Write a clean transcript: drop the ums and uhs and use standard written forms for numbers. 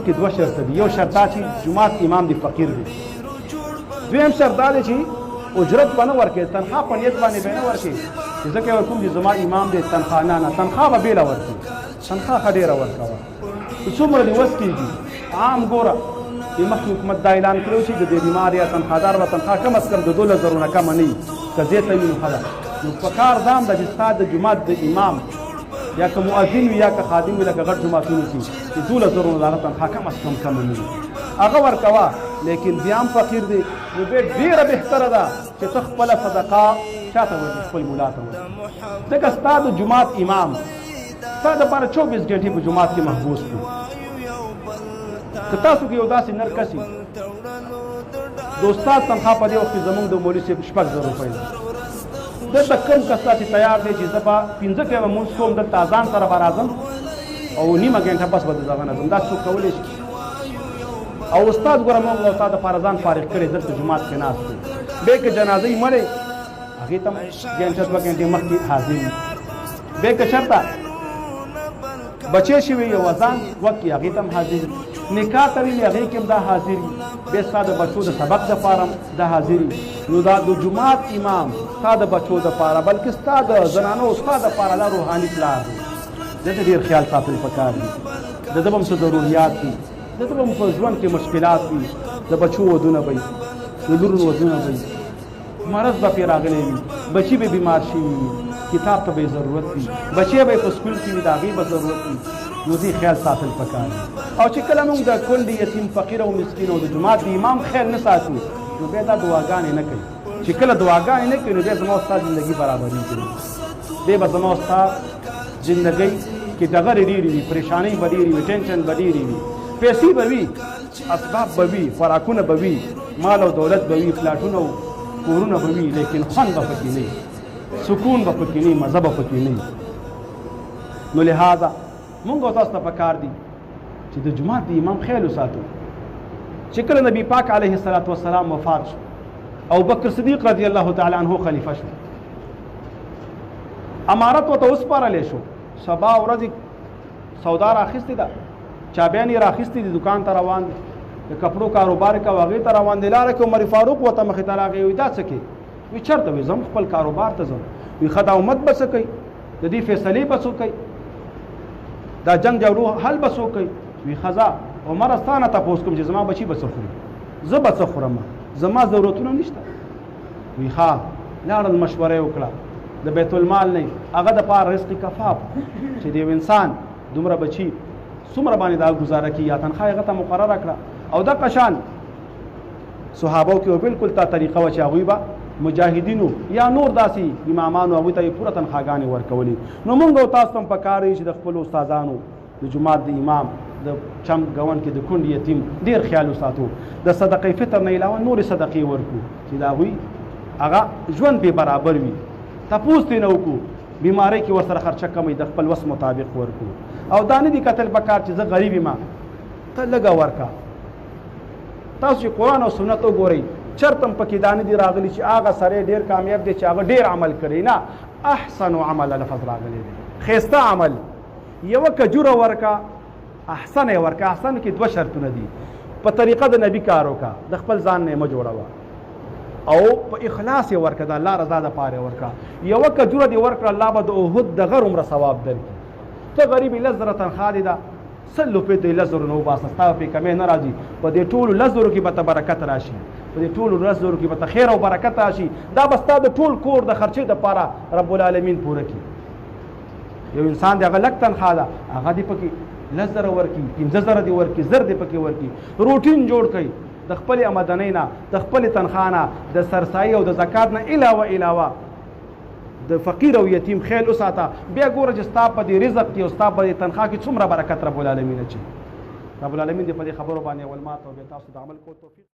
کې دوه شرط دي. یو شرط دا چې جماعت امام دی فقیر دی. دویم شرط دا دی چې اجرت به نه ورکړي، تنخوا په نیت باندې به نه ورکړي چې ځکه ورکوم چې زما امام دی تنخوا نه تنخوا به بېله ورکړي، تنخوا ښه ډېره ورکوه. څومره دې وس کېږي عام ګوره د مخکې حکومت دا اعلان کړی چې د دې بیمار یا تنخوادار به تنخوا کم از کم د 2000 نه کمه نه وي، که زیاته وي نو ښه ده. نو په کار دا هم ده چې ستا د جومات د امام یا که مؤذن وي یا که خادم وي لکه غټ جوماتونو کې چې 2000 نه د هغه تنخوا کم از کم کمه نه وي هغه ورکوه. لیکن بیا هم فقیر دی نو بیا ډېره بهتره ده چې ته خپله صدقه چاته ورکړې، خپل ملا ته ورکړې. ځکه ستا د جومات امام ستا دپاره 24 ګنټې په جومات کې محبوس کړو. که تاسو کې یو داسې نر کس وي د استاد تنخوا په دې وخت کې زموږ د مولوي صاحب 6000 روپۍ ده، دلته کوم کس داسې تیار دی چې زه به 5 ټیمه مونځ کوم دلته اذان سره به راځم او نیمه ګنټه بس به د دغه نه ځم، دا څوک کولی شي؟ او استاد ګوره موږ او تا دپاره ځان فارغ کړی دلته جومات کې ناست دی، بیا که جنازه یې مړې هغې ته هم ګنټه 2 ګنټې مخکې حاضر وي، بیا که چېرته بچې شوي یو اذان وخت کې هغې ته هم حاضر وي، نکاح ته وي هغې کې هم دا حاضر وي، بیا ستا د بچو د سبق دپاره هم دا حاضر وي. نو دا د جومات امام ستا د بچو دپاره بلکې ستا د زنانو ستا دپاره دا روحاني پلار دی، ده ته ډېر خیال ساتل پکار دي. د ده به هم څه ضروريات دي، د ده به هم په ژوند کې مشکلات وي، د بچو ودونه به وي، د لورو ودونه به وي، مرض به پرې راغلی وي، بچي به بیمار شوي وي، کتاب ته به یې ضرورت وي، بچی به یې په سکول کې وي د هغې به ضرورت وي. نو دې خیال ساتل پکار دي. او چې کله موږ د کل د یتیم فقیر او مسکین او د جومات د امام خیال نه ساتو نو بیا دا دعاګانې نه کوي. چې کله دعاګانې نه کوي نو بیا زما او ستا زندګي برابرېږي، بیا به زما او ستا زندګۍ کې ډغرې ډېرې وي، پریشانۍ به ډېرې وي، ټینشن به ډېرې وي، پیسې به وي، اسباب به وي، خوراکونه به وي، مال او دولت به وي، پلاټونه او کورونه به وي، لیکن خوند به پکې نه وي، سکون به پکې نه وي، مزه به پکې نه وي. نو لہذا مونږ او تاسو ته پکار دي چې د جومات د امام خیال وساتو. چې کله نبی پاک علیه الصلاة والسلام وفات شو او بکر صدیق رضی الله تعالی عنه خلیفه شو، امارت ورته وسپارلی شو، سبا ورځې سودا راخیستې ده، چابیان یې راخیستې دي، دکان ته روان دی، د کپړو کاروبار کوه هغې ته روان دی. لاره کې عمر فاروق ورته مخې ته راغی، وایي دا څه کوې؟ وایي چېرته؟ وایي زم خپل کاروبار ته ځم. وایي ښه دا امت به څه کوي؟ د دې فیصلې به څوک کوي؟ دا جنگ جګړو حل به څوک کوي؟ وایي ښه ځه عمره ستا نه تپوس کوم چې زما بچي به څه خوري، زه به څه خورم، زما ضرورتونه نشته. وایي ښه لاړل مشوره یې وکړه د بیت المال نه هغه دپاره رزق کفاف چې د یو انسان دومره بچي څومره باندې دا ګزاره کړي یا تنخوا هغه ته مقرره کړه. او دغه شان صحابو کې بالکل تا طریقه وه چې هغوی به مجاهدینو یا نور داسې امامانو هغوی ته یې پوره تنخواګانې ورکولې. نو موږ او تاسو ته هم پکار دی چې د خپلو استادانو د جومات د امام د چم ګوند کې د کونډ یتیم ډېر خیال وساتو، د صدقې فطر نه علاوه نورې صدقې ورکړو چې د هغوی هغه ژوند پې برابر وي، تپوس ترې نه وکړو، بیمارۍ کې ورسره خرچه کموي، د خپل وس مطابق ورکړو. او دا نه دي کتل پکار چې زه غریب یم ته لږه ورکه. تاسو چې قرآن او سنت وګورئ چرته هم پکې دا نه دي راغلي چې هغه سړی ډېر کامیاب دی چې هغه ډېر عمل کړی، نه، احسن عمل لفظ راغلی دی، ښایسته عمل. یوه کجوره ورکه، احسن یې ورکه. احسن کې 2 شرطونه دي، په طریقه د نبي کار وکړه، د خپل ځان نه یې مه جوړوه، او په اخلاص یې ورکړه، د الله رضا دپاره یې ورکړه. یوه کجوره دې ورکړه الله به د احد د غر عمره ثواب درکړي. ته غریب یې 10 زره تنخوا دې ده 100 روپۍ ته یې 10 زره نه وباسه، ستا پې کمی نه راځي، په دې ټولو 10 زرو کې به ته برکت راشي، په دې ټولو 10 زرو کې به ته خیر او برکت راشي. دا به ستا د ټول کور د خرچې دپاره رب العالمین پوره کړي. یو انسان دی هغه لږ تنخوا ده هغه دې پکې 10 زره ورکړي، 15 زره دې ورکړي، 1000 دې پکې ورکړي. روټین جوړ کړئ د خپلې آمدنۍ نه، د خپلې تنخوا نه، د سرسایي او د زکات نه علاوه د فقیر او یتیم خیال وساته. بیا ګوره چې ستا په دې رزق کې او ستا په دې تنخوا کې څومره برکت رب العالمین اچوي. رب العالمین دې په دې خبرو باندې اول ماته او بیا تاسو د عمل کولو توفیق